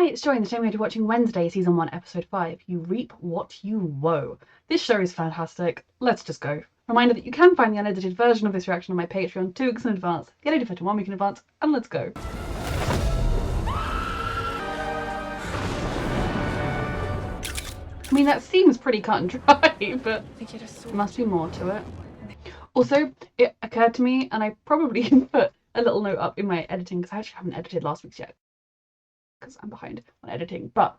Tonight's joy in the same way to watching Wednesday, Season 1, Episode 5. You reap what you woe. This show is fantastic. Let's just go. Reminder that you can find the unedited version of this reaction on my Patreon 2 weeks in advance, the edited for 1 week in advance, and let's go. I mean, that seems pretty cut and dry, but there must be more to it. Also, it occurred to me, and I probably put a little note up in my editing, because I actually haven't edited last week's yet, because I'm behind on editing, but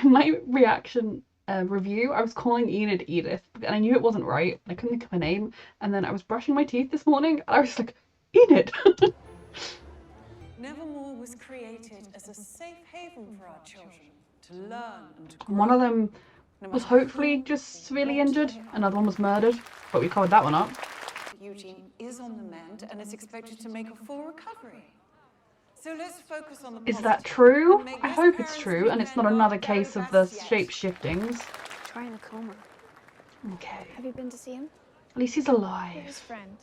my reaction review, I was calling Enid Edith, and I knew it wasn't right, I couldn't think of her name, and then I was brushing my teeth this morning, and I was like, Enid! Nevermore was created as a safe haven for our children to learn and to grow. One of them was hopefully just severely injured, another one was murdered, but we covered that one up. Eugene is on the mend and is expected to make a full recovery. So let's focus on the Is that true? I hope it's true, and it's not another case of the shape-shiftings. Trying a coma. Okay. Have you been to see him? At least he's You're alive. his friend.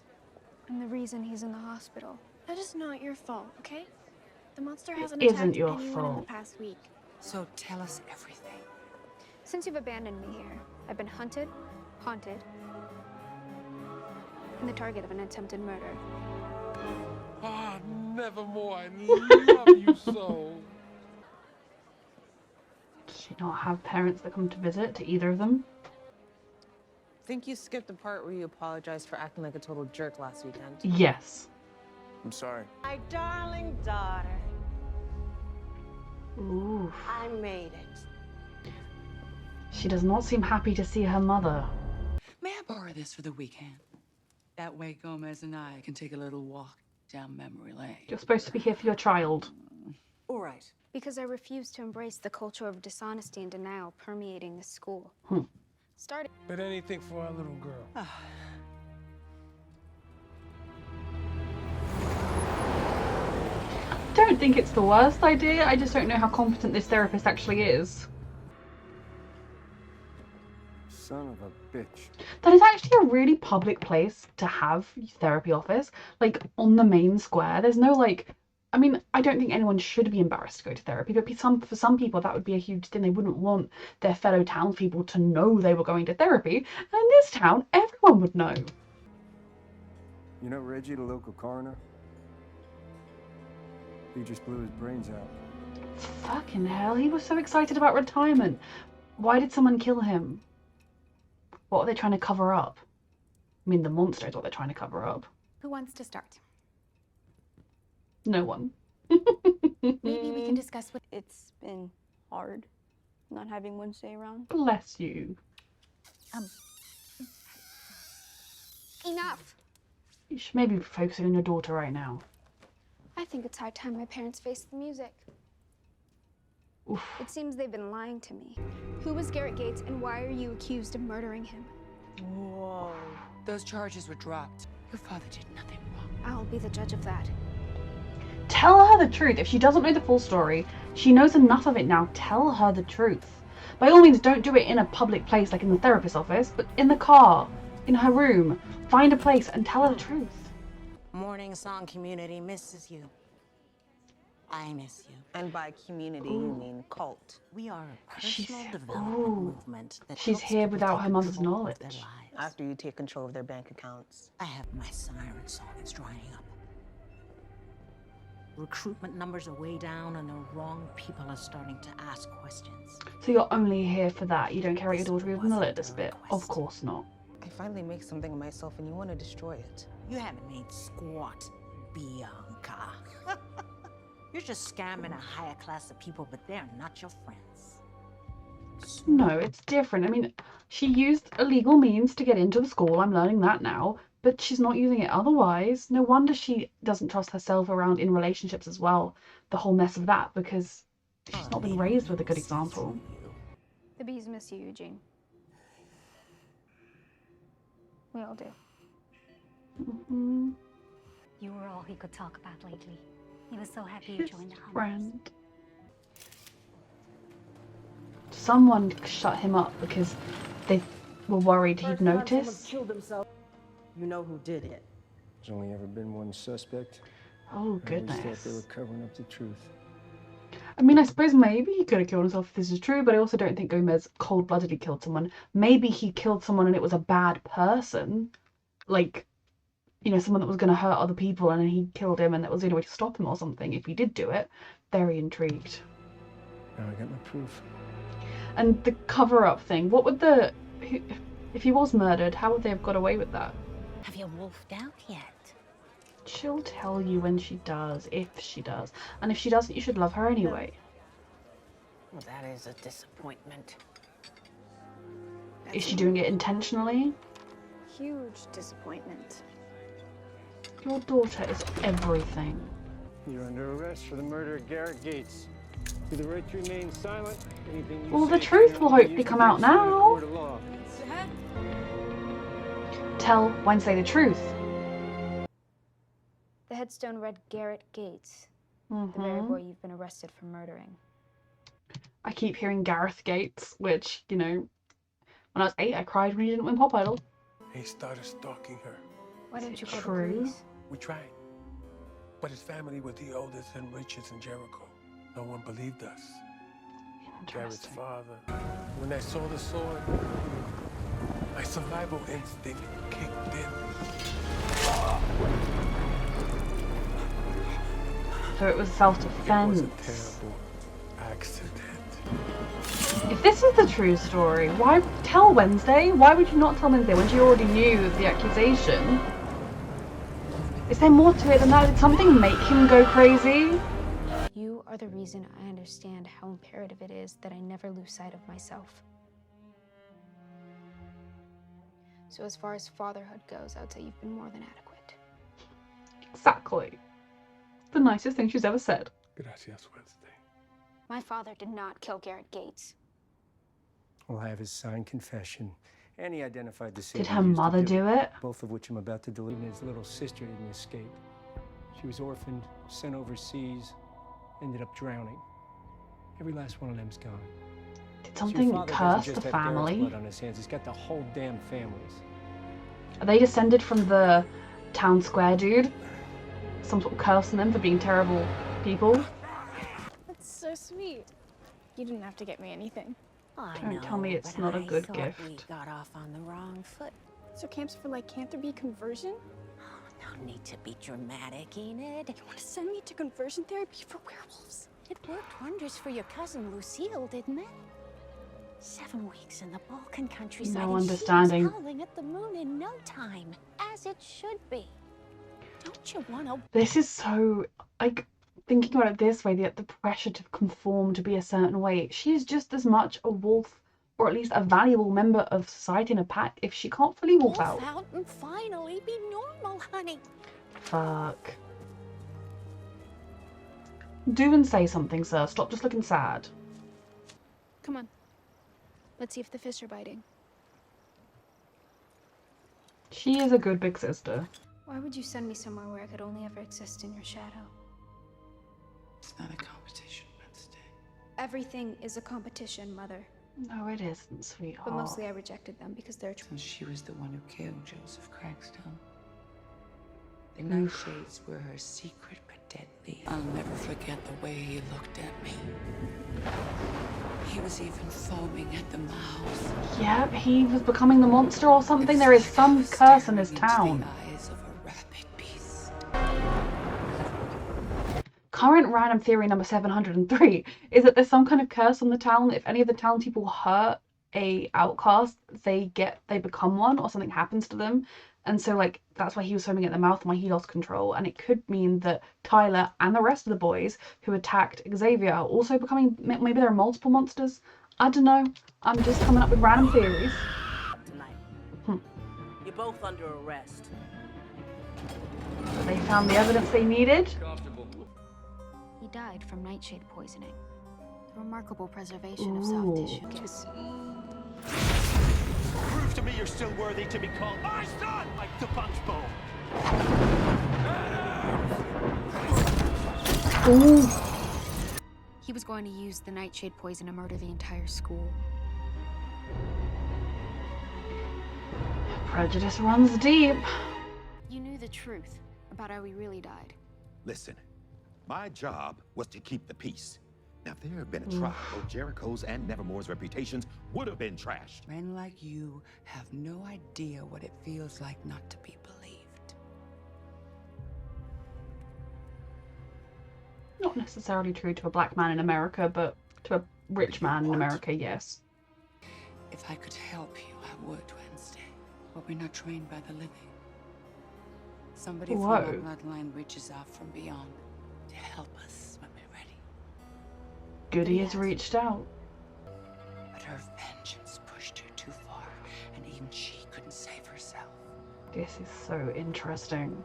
And the reason he's in the hospital. That is not your fault, okay? The monster hasn't It isn't attacked your anyone in the fault. past week. So tell us everything. Since you've abandoned me here, I've been hunted, haunted, and the target of an attempted murder. Ah, Nevermore, I love you so. Does she not have parents that come to visit to either of them? Think you skipped the part where you apologized for acting like a total jerk last weekend. Yes. I'm sorry. My darling daughter, Ooh. I made it. She does not seem happy to see her mother. May I borrow this for the weekend? That way Gomez and I can take a little walk down memory lane. You're supposed to be here for your child. All right. Because I refuse to embrace the culture of dishonesty and denial permeating this school. Starting. But anything for our little girl. I don't think it's the worst idea, I just don't know how competent this therapist actually is. Son of a bitch. That is actually a really public place to have therapy office, like on the main square. There's no like, I mean, I don't think anyone should be embarrassed to go to therapy, but for some people that would be a huge thing. They wouldn't want their fellow townspeople to know they were going to therapy, and in this town, everyone would know. You know Reggie, the local coroner? He just blew his brains out. Fucking hell, he was so excited about retirement. Why did someone kill him? What are they trying to cover up? I mean, the monster is what they're trying to cover up. Who wants to start? No one. Maybe we can discuss what... It's been hard not having Wednesday around. Bless you. Enough! You should maybe be focusing on your daughter right now. I think it's high time my parents faced the music. Oof. It seems they've been lying to me. Who was Garrett Gates and why are you accused of murdering him? Whoa. Those charges were dropped. Your father did nothing wrong. I'll be the judge of that. Tell her the truth. If she doesn't know the full story, she knows enough of it now. Tell her the truth. By all means, don't do it in a public place like in the therapist's office, but in the car, in her room. Find a place and tell her the truth. Morning Song community misses you. I miss you. And by community, you mean cult. We are a She's- personal development movement that She's helps here people without take her mother's control of knowledge. their lives. After you take control of their bank accounts. I have my siren song. It's drying up. Recruitment numbers are way down and the wrong people are starting to ask questions. So you're only here for that. You don't care about your daughter even a little bit. Of course not. I finally make something of myself and you want to destroy it. You haven't made squat, Bianca. You're just scamming a higher class of people, but they're not your friends. No, it's different. I mean, she used illegal means to get into the school. I'm learning that now. But she's not using it otherwise. No wonder she doesn't trust herself around in relationships as well. The whole mess of that, because she's not been raised with a good example. The bees miss you, Eugene. We all do. You were all he could talk about lately. He was so happy you joined the hunt. Friend. Someone shut him up because they were worried he'd notice. Killed himself. You know who did it. There's only ever been one suspect. Oh, I always goodness. thought they were covering up the truth. I mean, I suppose maybe he could have killed himself if this is true, but I also don't think Gomez cold-bloodedly killed someone. Maybe he killed someone and it was a bad person. Like, you know, someone that was going to hurt other people and then he killed him and that was the only way to stop him or something, if he did do it. Very intrigued. Now I got my proof. And the cover-up thing, what would if he was murdered, how would they have got away with that? Have you wolfed out yet? She'll tell you when she does, if she does. And if she doesn't, you should love her anyway. Well, that is a disappointment. Is she doing it intentionally? Huge disappointment. Your daughter is everything. You're under arrest for the murder of Garrett Gates. Do the right to remain silent. Anything you Well, the say truth cannot will be hopefully used come out against you in a now. court of law. Tell Wednesday the truth. The headstone read Garrett Gates, the very boy you've been arrested for murdering. I keep hearing Gareth Gates, which, you know, when I was 8, I cried when he didn't win Pop Idol. He started stalking her. Why didn't you call the True. police? We tried. But his family was the oldest and richest in Jericho. No one believed us. Garrett's Interesting. father. When I saw the sword, my survival instinct kicked in. So it was It was self-defense. a terrible accident. If this is the true story, why tell Wednesday? Why would you not tell Wednesday when she already knew the accusation? Is there more to it than that? Did something make him go crazy? You are the reason I understand how imperative it is that I never lose sight of myself. So as far as fatherhood goes, I would say you've been more than adequate. Exactly. The nicest thing she's ever said. Gracias, Wednesday. My father did not kill Garrett Gates. We'll have his signed confession. And he identified the Did savior her used to mother do it? both of which I'm about to deliver. His little sister didn't escape. She was orphaned, sent overseas, ended up drowning. Every last one of them's gone. Did So your something father doesn't curse just the have Garrett's family? blood on his hands. He's got the whole damn families. Are they descended from the town square dude? Some sort of curse on them for being terrible people? That's so sweet. You didn't have to get me anything. I Don't know, tell me it's but not a I good thought gift. We got off on the wrong foot. So camps for lycanthropy conversion? No need to be dramatic, Enid. You want to send me to conversion therapy for werewolves? It worked wonders for your cousin Lucille, didn't it? 7 weeks in the Balkan countryside, No and understanding. she was howling at the moon in no time, as it should be. Don't you want to? This is so, like, thinking about it this way, the pressure to conform, to be a certain way. She's just as much a wolf, or at least a valuable member of society in a pack, if she can't fully wolf out. and finally be normal, honey. Fuck. Do and say something, sir. Stop just looking sad. Come on. Let's see if the fists are biting. She is a good big sister. Why would you send me somewhere where I could only ever exist in your shadow? It's not a competition, Wednesday. Everything is a competition, Mother. No, it isn't, sweetheart. But mostly I rejected them because they're So she was the one who killed Joseph Craigstone. The nightshades were her secret but deadly. I'll never forget the way he looked at me. He was even foaming at the mouth. Yep, he was becoming the monster or something. There is some curse in this town. The eyes of a rabid beast. Current random theory number 703 is that there's some kind of curse on the town. If any of the townspeople hurt a outcast, they become one, or something happens to them. And so, like, that's why he was foaming at the mouth and why he lost control. And it could mean that Tyler and the rest of the boys who attacked Xavier are also becoming, maybe there are multiple monsters. I don't know. I'm just coming up with random theories. Tonight. You're both under arrest. But they found the evidence they needed. He died from nightshade poisoning. The remarkable preservation of soft tissue gives. Prove to me you're still worthy to be called my son, like the punch bowl. Ooh. He was going to use the nightshade poison to murder the entire school. Prejudice runs deep. You knew the truth about how he really died. Listen, my job was to keep the peace. Now, if there had been a trial, both Jericho's and Nevermore's reputations would have been trashed. Men like you have no idea what it feels like not to be believed. Not necessarily true to a black man in America, but to a rich man in America, yes. If I could help you, I would, Wednesday. But we're not trained by the living. Somebody from our bloodline reaches out from beyond to help us when we're ready. Goody has reached out. But her vengeance pushed her too far, and even she couldn't save herself. This is so interesting.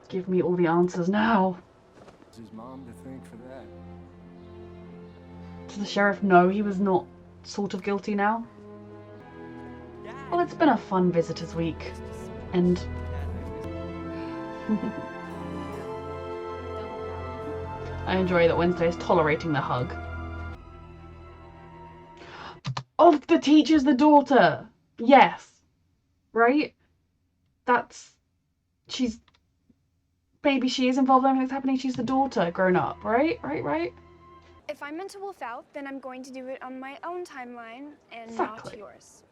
Give me all the answers now. What's his mom to thank for that? Does the sheriff know he was not sort of guilty now? Well, it's been a fun visitors week. And I enjoy that Wednesday is tolerating the hug. Of the teacher's the daughter! Yes. Right? She's... Maybe she is involved in everything that's happening. She's the daughter grown up, right? Right? If I'm meant to wolf out, then I'm going to do it on my own timeline and Exactly. not yours.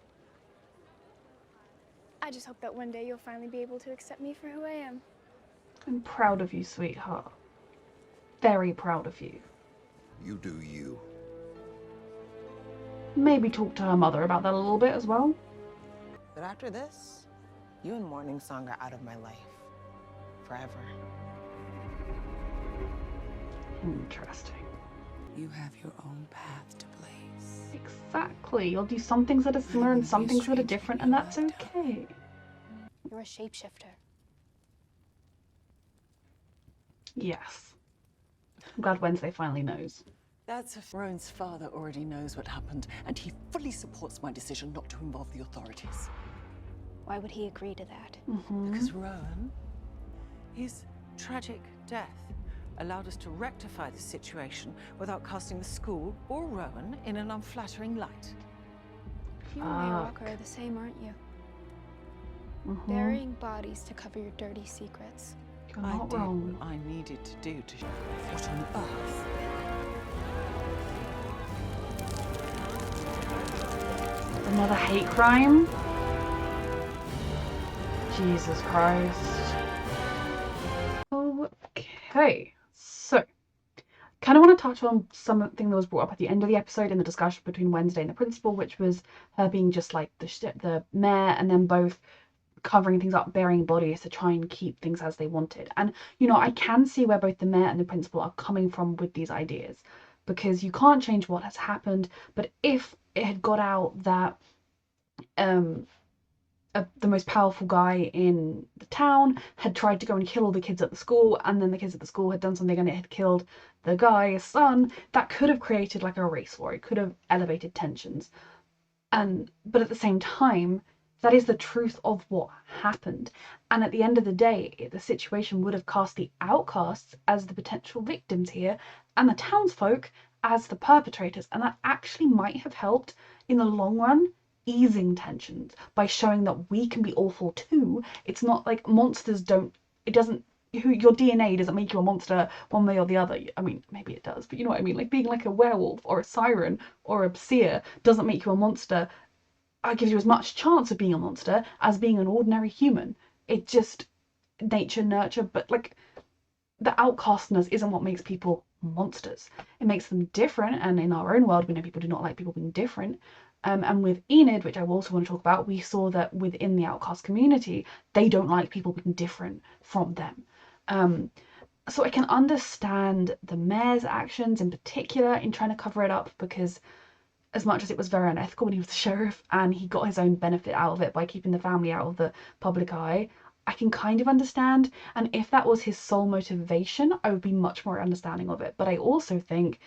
I just hope that one day you'll finally be able to accept me for who I am. I'm proud of you, sweetheart. Very proud of you. You do you. Maybe talk to her mother about that a little bit as well. But after this, you and Morning Song are out of my life. Forever. Interesting. You have your own path to blaze. Exactly. You'll do some things that are similar and some things that are different, and that's okay. You're a shapeshifter. Yes. I'm glad Wednesday finally knows. That's if Rowan's father already knows what happened, and he fully supports my decision not to involve the authorities. Why would he agree to that? Because Rowan, his tragic death allowed us to rectify the situation without casting the school or Rowan in an unflattering light. You and Mayor Walker are the same, aren't you? Burying bodies to cover your dirty secrets. You're I not did wrong. what I needed to do to... What on earth? Another hate crime? Jesus Christ. Okay, so kind of want to touch on something that was brought up at the end of the episode in the discussion between Wednesday and the principal, which was her being just like the mayor, and then both covering things up, burying bodies to try and keep things as they wanted. And you know, I can see where both the mayor and the principal are coming from with these ideas, because you can't change what has happened. But if it had got out that the most powerful guy in the town had tried to go and kill all the kids at the school, and then the kids at the school had done something and it had killed the guy's son, that could have created like a race war. It could have elevated tensions. But at the same time, that is the truth of what happened. And at the end of the day, the situation would have cast the outcasts as the potential victims here and the townsfolk as the perpetrators. And that actually might have helped in the long run easing tensions by showing that we can be awful too. It's not like monsters don't, it doesn't, your DNA doesn't make you a monster one way or the other. I mean, maybe it does, but you know what I mean? Like being like a werewolf or a siren or a seer doesn't make you a monster. It gives you as much chance of being a monster as being an ordinary human. It just nature, nurture, but like the outcastness isn't what makes people monsters. It makes them different, and in our own world we know people do not like people being different. And with Enid, which I also want to talk about, we saw that within the outcast community, they don't like people being different from them. So I can understand the mayor's actions in particular in trying to cover it up, because as much as it was very unethical when he was the sheriff and he got his own benefit out of it by keeping the family out of the public eye, I can kind of understand. And if that was his sole motivation, I would be much more understanding of it. But I also think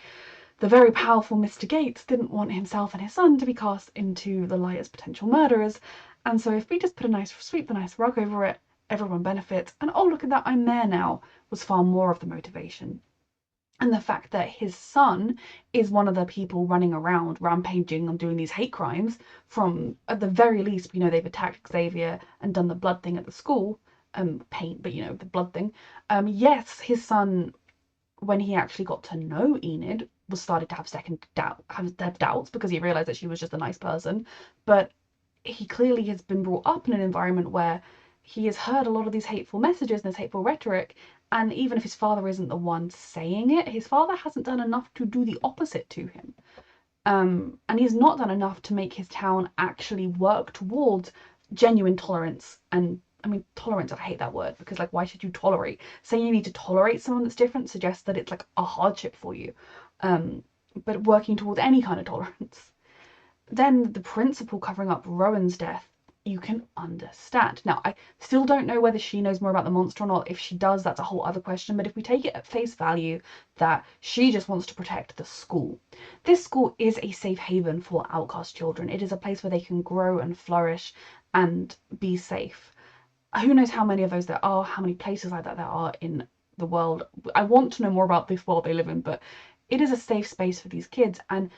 the very powerful Mr. Gates didn't want himself and his son to be cast into the light as potential murderers. And so if we just sweep the nice rug over it, everyone benefits. And oh, look at that, I'm mayor now, was far more of the motivation. And the fact that his son is one of the people running around rampaging and doing these hate crimes, from at the very least, we know they've attacked Xavier and done the blood thing at the school, paint, but you know, the blood thing. Yes, his son when he actually got to know Enid, was started to have doubts because he realized that she was just a nice person. But he clearly has been brought up in an environment where he has heard a lot of these hateful messages and this hateful rhetoric, and even if his father isn't the one saying it, his father hasn't done enough to do the opposite to him. And he's not done enough to make his town actually work towards genuine tolerance. And I mean, tolerance, I hate that word, because like, why should you tolerate? Saying you need to tolerate someone that's different suggests that it's like a hardship for you. But working towards any kind of tolerance. Then the principal covering up Rowan's death, you can understand. Now, I still don't know whether she knows more about the monster or not. If she does, that's a whole other question. But if we take it at face value that she just wants to protect the school, this school is a safe haven for outcast children. It is a place where they can grow and flourish and be safe. Who knows how many of those there are, how many places like that there are in the world. I want to know more about this world they live in, but it is a safe space for these kids. And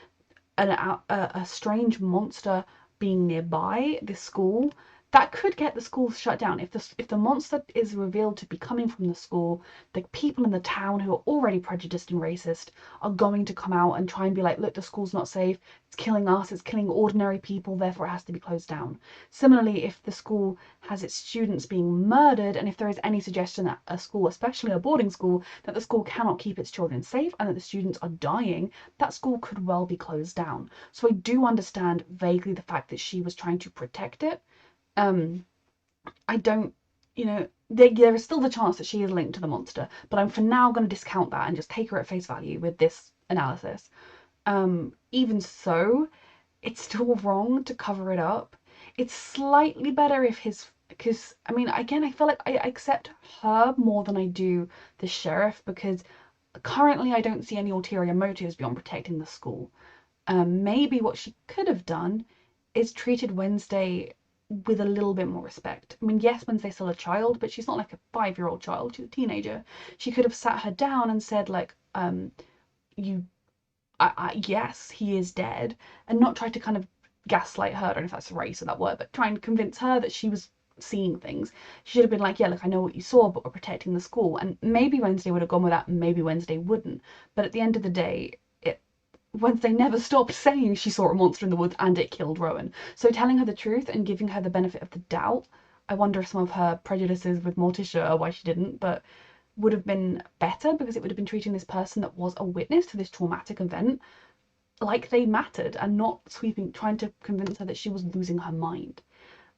a strange monster being nearby this school, that could get the school shut down. If the monster is revealed to be coming from the school, the people in the town who are already prejudiced and racist are going to come out and try and be like, look, the school's not safe, it's killing us, it's killing ordinary people, therefore it has to be closed down. Similarly, if the school has its students being murdered, and if there is any suggestion that a school, especially a boarding school, that the school cannot keep its children safe and that the students are dying, that school could well be closed down. So I do understand vaguely the fact that she was trying to protect it. I don't, there is still the chance that she is linked to the monster, but I'm for now going to discount that and just take her at face value with this analysis. Even so, it's still wrong to cover it up. It's slightly better if because I mean, again, I feel like I accept her more than I do the sheriff, because currently I don't see any ulterior motives beyond protecting the school. Maybe what she could have done is treated Wednesday with a little bit more respect. I mean, yes, Wednesday's still a child, but she's not like a 5-year-old child, she's a teenager. She could have sat her down and said, like, yes, he is dead, and not try to kind of gaslight her. I don't know if that's the right use of that word, but try and convince her that she was seeing things. She should have been like, yeah, look, I know what you saw, but we're protecting the school. And maybe Wednesday would have gone with that, and maybe Wednesday wouldn't. But at the end of the day, Wednesday never stopped saying she saw a monster in the woods and it killed Rowan. So telling her the truth and giving her the benefit of the doubt, I wonder if some of her prejudices with Morticia are why she didn't, but would have been better, because it would have been treating this person that was a witness to this traumatic event like they mattered, and not trying to convince her that she was losing her mind.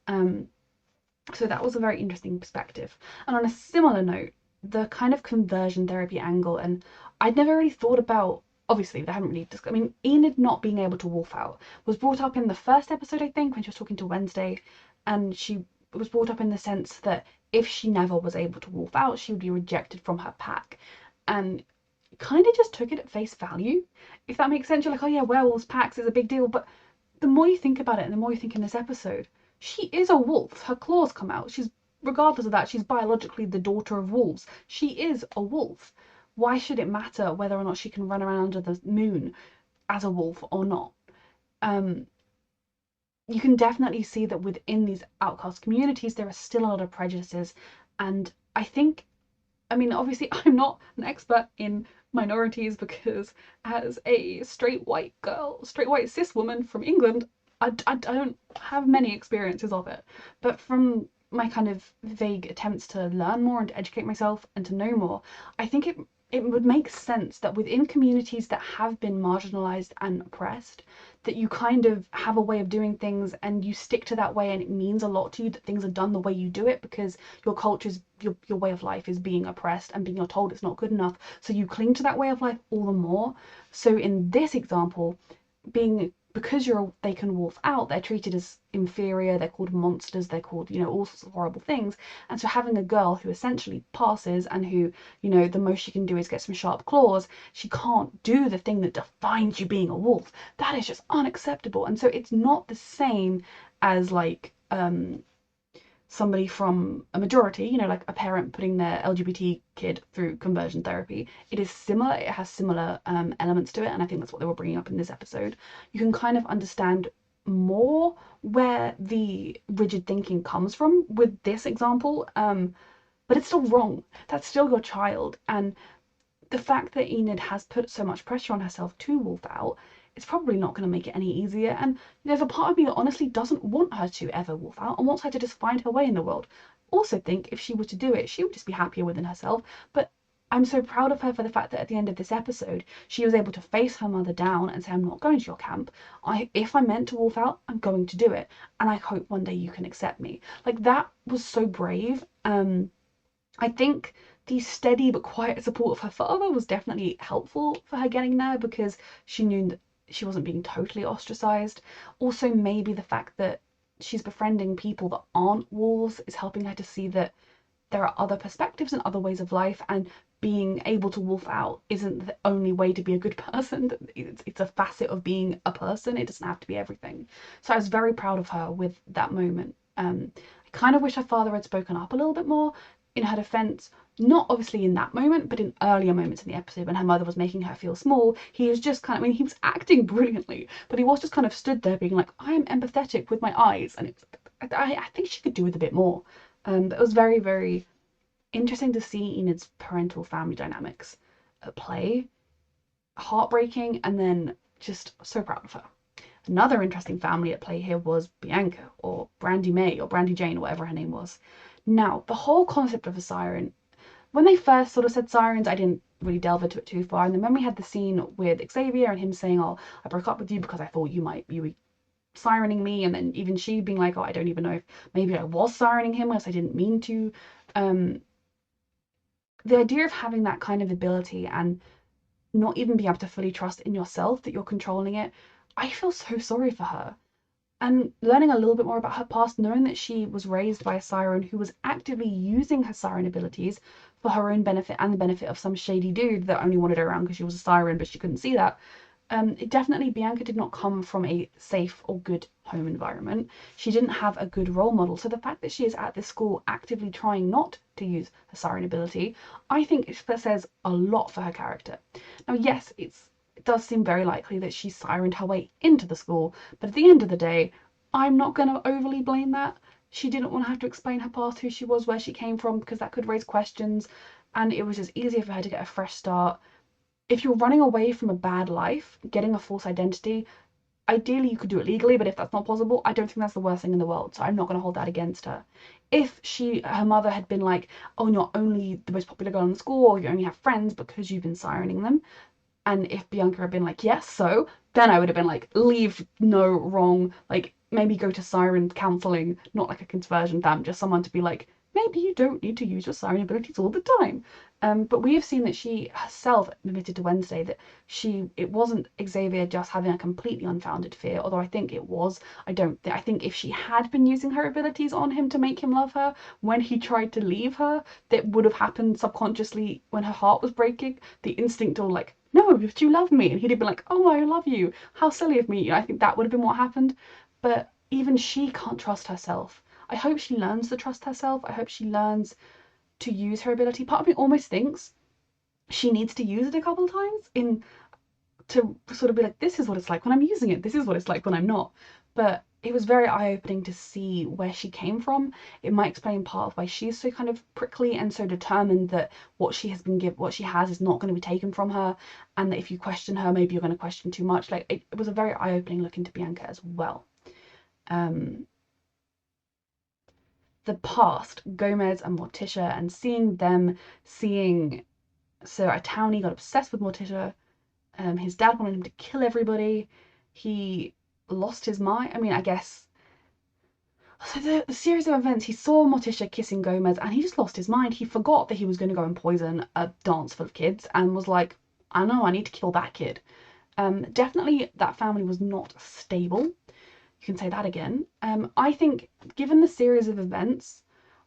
So that was a very interesting perspective. And on a similar note, the kind of conversion therapy angle, and I'd never really thought about, obviously they haven't really discussed, I mean, Enid not being able to wolf out was brought up in the first episode, I think, when she was talking to Wednesday, and she was brought up in the sense that if she never was able to wolf out, she would be rejected from her pack. And kind of just took it at face value, if that makes sense. You're like, oh yeah, werewolves packs is a big deal, but the more you think about it and the more you think in this episode, she is a wolf. Her claws come out. Regardless of that, she's biologically the daughter of wolves. She is a wolf. Why should it matter whether or not she can run around under the moon as a wolf or not? You can definitely see that within these outcast communities there are still a lot of prejudices, and I think, I mean, obviously I'm not an expert in minorities, because as a straight white cis woman from England, I don't have many experiences of it. But from my kind of vague attempts to learn more and to educate myself and to know more, I think it would make sense that within communities that have been marginalized and oppressed, that you kind of have a way of doing things and you stick to that way, and it means a lot to you that things are done the way you do it, because your culture's your way of life is being oppressed and being told it's not good enough, so you cling to that way of life all the more. So in this example, because they can wolf out, they're treated as inferior, they're called monsters, they're called, all sorts of horrible things. And so having a girl who essentially passes and who, the most she can do is get some sharp claws, she can't do the thing that defines you being a wolf. That is just unacceptable. And so it's not the same as like somebody from a majority, like a parent putting their LGBT kid through conversion therapy. It is similar, it has similar elements to it, and I think that's what they were bringing up in this episode. You can kind of understand more where the rigid thinking comes from with this example, but it's still wrong. That's still your child, and the fact that Enid has put so much pressure on herself to wolf out, it's probably not going to make it any easier. And there's a part of me that honestly doesn't want her to ever wolf out and wants her to just find her way in the world. Also think if she were to do it, she would just be happier within herself. But I'm so proud of her for the fact that at the end of this episode, she was able to face her mother down and say, I'm not going to your camp. If I'm meant to wolf out, I'm going to do it. And I hope one day you can accept me. Like, that was so brave. I think the steady but quiet support of her father was definitely helpful for her getting there, because she knew that she wasn't being totally ostracized. Also, maybe the fact that she's befriending people that aren't wolves is helping her to see that there are other perspectives and other ways of life, and being able to wolf out isn't the only way to be a good person. It's a facet of being a person. It doesn't have to be everything. So I was very proud of her with that moment. I kind of wish her father had spoken up a little bit more in her defense. Not obviously in that moment, but in earlier moments in the episode when her mother was making her feel small. He was just kind of, I mean, he was acting brilliantly, but he was just kind of stood there being like, I am empathetic with my eyes. And I think she could do with a bit more. But it was very, very interesting to see Enid's parental family dynamics at play. Heartbreaking, and then just so proud of her. Another interesting family at play here was Bianca, or Brandy May, or Brandy Jane, or whatever her name was. Now, the whole concept of a siren, when they first sort of said sirens, I didn't really delve into it too far. And then when we had the scene with Xavier and him saying, oh, I broke up with you because I thought you were sirening me, and then even she being like, oh, I don't even know if maybe I was sirening him, unless I didn't mean to. The idea of having that kind of ability and not even being able to fully trust in yourself that you're controlling it, I feel so sorry for her. And learning a little bit more about her past, knowing that she was raised by a siren who was actively using her siren abilities for her own benefit and the benefit of some shady dude that only wanted her around because she was a siren, but she couldn't see that. Bianca did not come from a safe or good home environment. She didn't have a good role model. So the fact that she is at this school actively trying not to use her siren ability, I think it says a lot for her character. Now, yes, it does seem very likely that she sirened her way into the school, but at the end of the day, I'm not going to overly blame that. She didn't want to have to explain her past, who she was, where she came from, because that could raise questions, and it was just easier for her to get a fresh start. If you're running away from a bad life, getting a false identity, ideally you could do it legally, but if that's not possible, I don't think that's the worst thing in the world, so I'm not going to hold that against her. If her mother had been like, oh, you're only the most popular girl in the school, or you only have friends because you've been sirening them, and if Bianca had been like, yes, so, then I would have been like, leave, no, wrong, like, maybe go to siren counseling, not like a conversion fam, just someone to be like, maybe you don't need to use your siren abilities all the time. But we have seen that she herself admitted to Wednesday that it wasn't Xavier just having a completely unfounded fear, although I think it was. I think if she had been using her abilities on him to make him love her, when he tried to leave her, that would have happened subconsciously when her heart was breaking. The instinct of like, no, but you love me, and he'd have been like, oh, I love you, how silly of me. I think that would have been what happened. But even she can't trust herself. I hope she learns to trust herself. I hope she learns to use her ability. Part of me almost thinks she needs to use it a couple times to sort of be like, this is what it's like when I'm using it, this is what it's like when I'm not. But it was very eye-opening to see where she came from. It might explain part of why she's so kind of prickly and so determined that what she has is not going to be taken from her, and that if you question her, maybe you're going to question too much. Like, it was a very eye-opening look into Bianca as well. The past, Gomez and Morticia, and seeing so a townie got obsessed with Morticia. His dad wanted him to kill everybody. He lost his mind. I mean, I guess. So the series of events, he saw Morticia kissing Gomez and he just lost his mind. He forgot that he was going to go and poison a dance full of kids and was like, I know, I need to kill that kid. Definitely that family was not stable. You can say that again. I think given the series of events,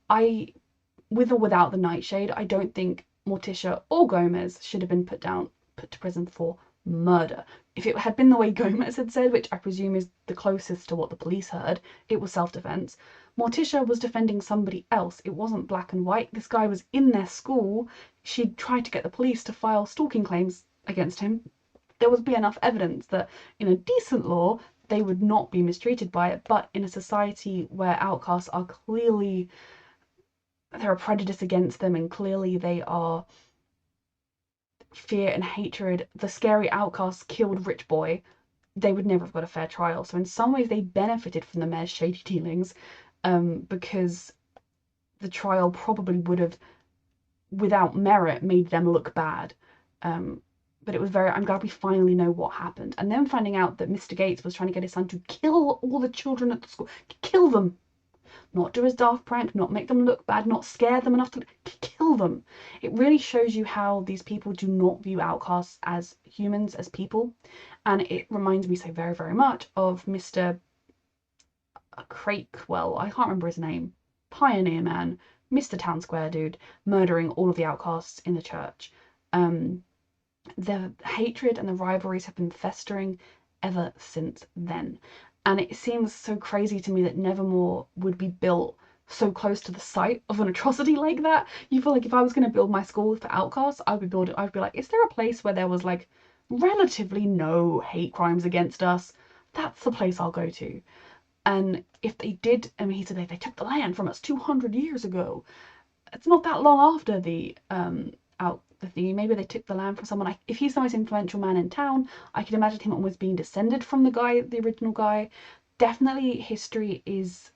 with or without the Nightshade, I don't think Morticia or Gomez should have been put to prison for murder. If it had been the way Gomez had said, which I presume is the closest to what the police heard, it was self-defense. Morticia was defending somebody else. It wasn't black and white. This guy was in their school. She tried to get the police to file stalking claims against him. There would be enough evidence that in a decent law, they would not be mistreated by it, but in a society where outcasts are clearly, there are prejudice against them, and clearly they are fear and hatred. The scary outcasts killed Rich Boy. They would never have got a fair trial. So in some ways they benefited from the mayor's shady dealings, because the trial probably would have, without merit, made them look bad. But it was I'm glad we finally know what happened. And then finding out that Mr. Gates was trying to get his son to kill all the children at the school. Kill them! Not do as daft prank, not make them look bad, not scare them enough to kill them. It really shows you how these people do not view outcasts as humans, as people. And it reminds me so very, very much of Mr. Crakewell, I can't remember his name, Pioneer Man, Mr. Town Square dude, murdering all of the outcasts in the church. The hatred and the rivalries have been festering ever since then. And it seems so crazy to me that Nevermore would be built so close to the site of an atrocity like that. You feel like if I was going to build my school for outcasts, I'd be like, is there a place where there was like relatively no hate crimes against us? That's the place I'll go to. And if they did, I mean, he said they took the land from us 200 years ago. It's not that long after the thing. Maybe they took the land from someone. If he's the most influential man in town, I can imagine him almost being descended from the original guy. Definitely history is,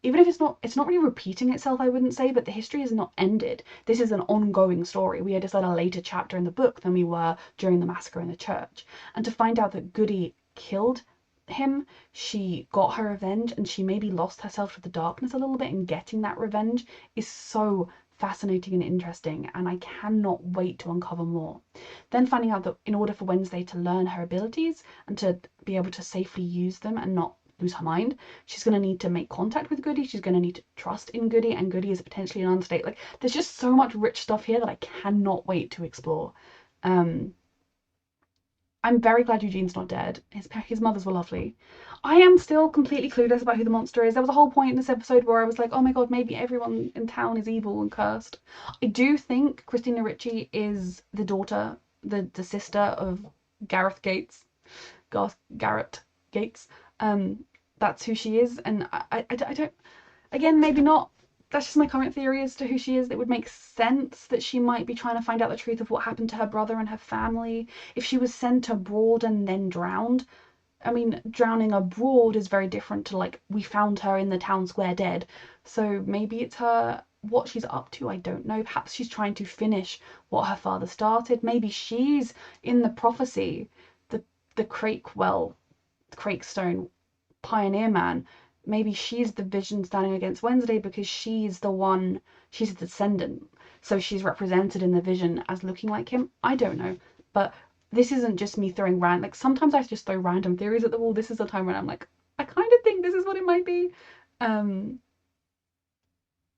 even if it's not really repeating itself, I wouldn't say, but the history is not ended. This is an ongoing story. We are just at a later chapter in the book than we were during the massacre in the church. And to find out that Goody killed him, she got her revenge, and she maybe lost herself to the darkness a little bit in getting that revenge, is so fascinating and interesting, and I cannot wait to uncover more. Then finding out that in order for Wednesday to learn her abilities and to be able to safely use them and not lose her mind, she's going to need to make contact with Goody, she's going to need to trust in Goody, and Goody is potentially an unstate. Like, there's just so much rich stuff here that I cannot wait to explore. I'm very glad Eugene's not dead. His mothers were lovely. I am still completely clueless about who the monster is. There was a whole point in this episode where I was like, oh my god, maybe everyone in town is evil and cursed. I do think Christina Ricci is the daughter, the sister of Gareth Gates. Garrett Gates. That's who she is, and I don't, again, maybe not. That's just my current theory as to who she is. It would make sense that she might be trying to find out the truth of what happened to her brother and her family. If she was sent abroad and then drowned, I mean, drowning abroad is very different to, like, we found her in the town square dead. So maybe it's her, what she's up to, I don't know. Perhaps she's trying to finish what her father started. Maybe she's in the prophecy, the Crakestone Pioneer Man. Maybe she's the vision standing against Wednesday because she's the descendant. So she's represented in the vision as looking like him. I don't know. But this isn't just me throwing like, sometimes I just throw random theories at the wall. This is a time when I'm like, I kind of think this is what it might be.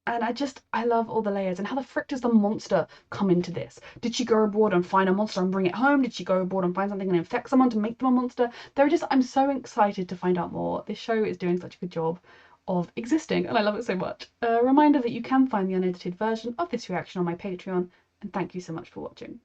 And I love all the layers. And how the frick does the monster come into this? Did she go abroad and find a monster and bring it home? Did she go abroad and find something and infect someone to make them a monster? I'm so excited to find out more. This show is doing such a good job of existing, and I love it so much. A reminder that you can find the unedited version of this reaction on my Patreon, and thank you so much for watching.